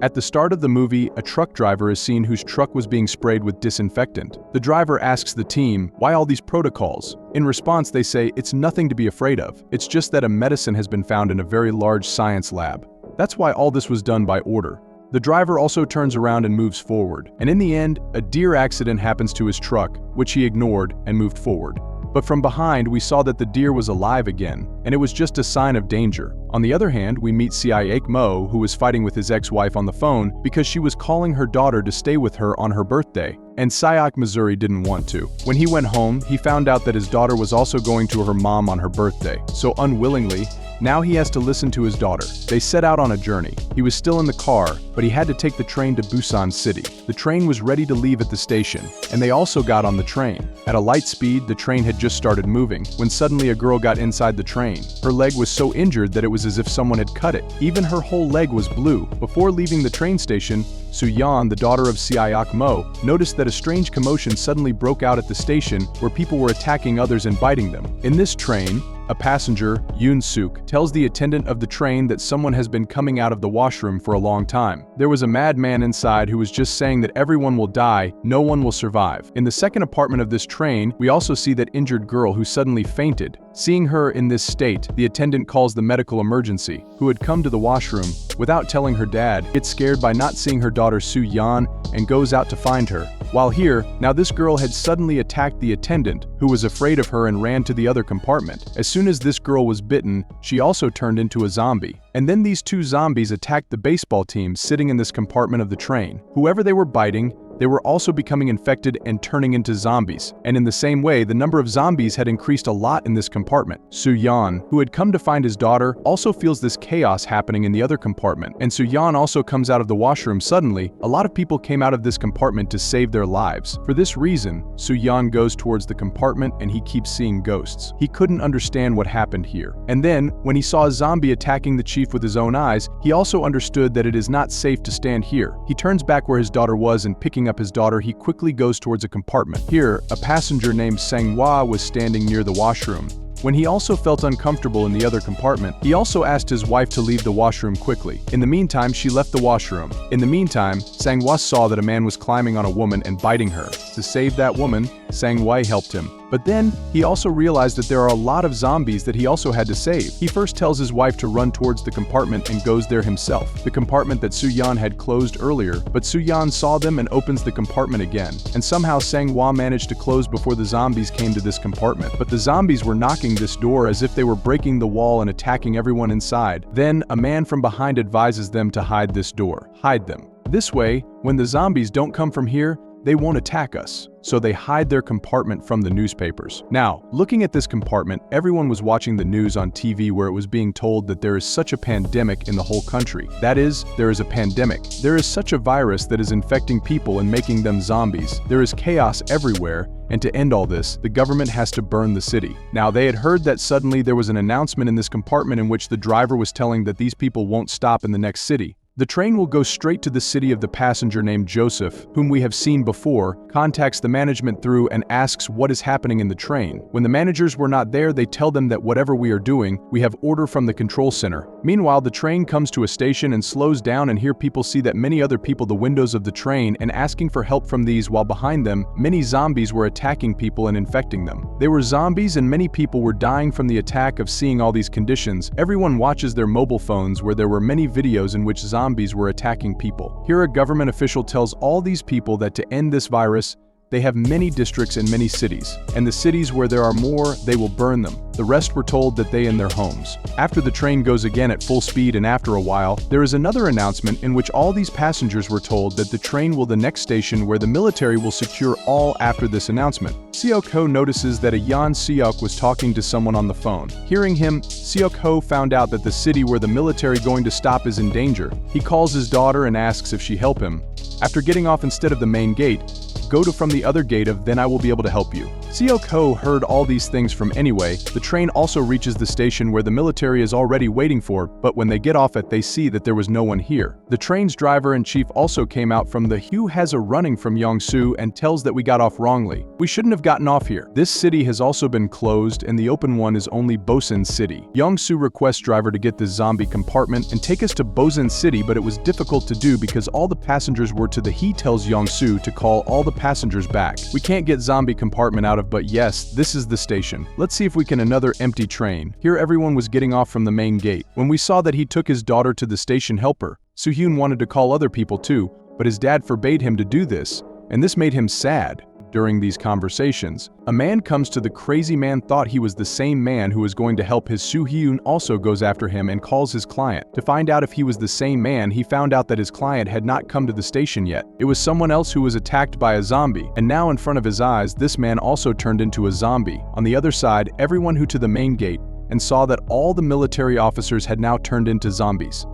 At the start of the movie, a truck driver is seen whose truck was being sprayed with disinfectant. The driver asks the team, "Why all these protocols?" In response, they say, "It's nothing to be afraid of. It's just that a medicine has been found in a very large science lab. That's why all this was done by order." The driver also turns around and moves forward. And in the end, a deer accident happens to his truck, which he ignored and moved forward. But from behind, we saw that the deer was alive again, and it was just a sign of danger. On the other hand, we meet Siak Mo, who was fighting with his ex-wife on the phone because she was calling her daughter to stay with her on her birthday. And Siak Missouri didn't want to. When he went home, he found out that his daughter was also going to her mom on her birthday. So unwillingly, now he has to listen to his daughter. They set out on a journey. He was still in the car, but he had to take the train to Busan City. The train was ready to leave at the station, and they also got on the train. At a light speed, the train had just started moving, when suddenly a girl got inside the train. Her leg was so injured that it was as if someone had cut it. Even her whole leg was blue. Before leaving the train station, Su-yeon, the daughter of Siak Mo, noticed that a strange commotion suddenly broke out at the station where people were attacking others and biting them. In this train, a passenger, Yoon Suk, tells the attendant of the train that someone has been coming out of the washroom for a long time. There was a madman inside who was just saying that everyone will die, no one will survive. In the second apartment of this train, we also see that injured girl who suddenly fainted. Seeing her in this state, the attendant calls the medical emergency, who had come to the washroom. Without telling her dad, gets scared by not seeing her daughter Su-yeon and goes out to find her. While here, now this girl had suddenly attacked the attendant, who was afraid of her and ran to the other compartment. As soon as this girl was bitten, she also turned into a zombie. And then these two zombies attacked the baseball team sitting in this compartment of the train. Whoever they were biting, they were also becoming infected and turning into zombies. And in the same way, the number of zombies had increased a lot in this compartment. Su-yeon, who had come to find his daughter, also feels this chaos happening in the other compartment. And Su-yeon also comes out of the washroom suddenly. A lot of people came out of this compartment to save their lives. For this reason, Su-yeon goes towards the compartment and he keeps seeing ghosts. He couldn't understand what happened here. And then, when he saw a zombie attacking the chief with his own eyes, he also understood that it is not safe to stand here. He turns back where his daughter was and picking up his daughter, he quickly goes towards a compartment. Here, a passenger named Sang-hwa was standing near the washroom. When he also felt uncomfortable in the other compartment, he also asked his wife to leave the washroom quickly. In the meantime, she left the washroom. In the meantime, Sang-hwa saw that a man was climbing on a woman and biting her. To save that woman, Sang-hwa helped him. But then, he also realized that there are a lot of zombies that he also had to save. He first tells his wife to run towards the compartment and goes there himself, the compartment that Su-yeon had closed earlier, but Su-yeon saw them and opens the compartment again. And somehow Sang-hwa managed to close before the zombies came to this compartment. But the zombies were knocking this door as if they were breaking the wall and attacking everyone inside. Then, a man from behind advises them to hide this door. Hide them. This way, when the zombies don't come from here, they won't attack us. So they hide their compartment from the newspapers. Now, looking at this compartment, everyone was watching the news on TV where it was being told that there is such a pandemic in the whole country. That is, there is a pandemic. There is such a virus that is infecting people and making them zombies. There is chaos everywhere, and to end all this, the government has to burn the city. Now, they had heard that suddenly there was an announcement in this compartment in which the driver was telling that these people won't stop in the next city. The train will go straight to the city of the passenger named Joseph, whom we have seen before, contacts the management through and asks what is happening in the train. When the managers were not there, they tell them that whatever we are doing, we have order from the control center. Meanwhile, the train comes to a station and slows down, and here people see that many other people the windows of the train and asking for help from these, while behind them, many zombies were attacking people and infecting them. They were zombies and many people were dying from the attack of seeing all these conditions. Everyone watches their mobile phones where there were many videos in which zombies were attacking people. Here a government official tells all these people that to end this virus, they have many districts in many cities, and the cities where there are more, they will burn them. The rest were told that they in their homes. After the train goes again at full speed and after a while, there is another announcement in which all these passengers were told that the train will the next station where the military will secure all after this announcement. Seok-ho notices that a Yan Seok was talking to someone on the phone. Hearing him, Seok-ho found out that the city where the military going to stop is in danger. He calls his daughter and asks if she help him. After getting off instead of the main gate, go to from the other gate of then I will be able to help you. Seok-ho heard all these things from anyway. The train also reaches the station where the military is already waiting for, but when they get off it, they see that there was no one here. The train's driver-in-chief also came out from the Hugh has a running from Yongsu and tells that we got off wrongly. We shouldn't have gotten off here. This city has also been closed and the open one is only Busan City. Yongsu requests driver to get this zombie compartment and take us to Busan City, but it was difficult to do because all the passengers were to the he tells Yongsu to call all the passengers back. We can't get zombie compartment out of, but yes, this is the station. Let's see if we can another empty train. Here everyone was getting off from the main gate. When we saw that he took his daughter to the station helper, Soo-hyun wanted to call other people too, but his dad forbade him to do this, and this made him sad. During these conversations, a man comes to the crazy man thought he was the same man who was going to help his Soo-hyun also goes after him and calls his client. To find out if he was the same man, he found out that his client had not come to the station yet. It was someone else who was attacked by a zombie, and now in front of his eyes, this man also turned into a zombie. On the other side, everyone who to the main gate and saw that all the military officers had now turned into zombies.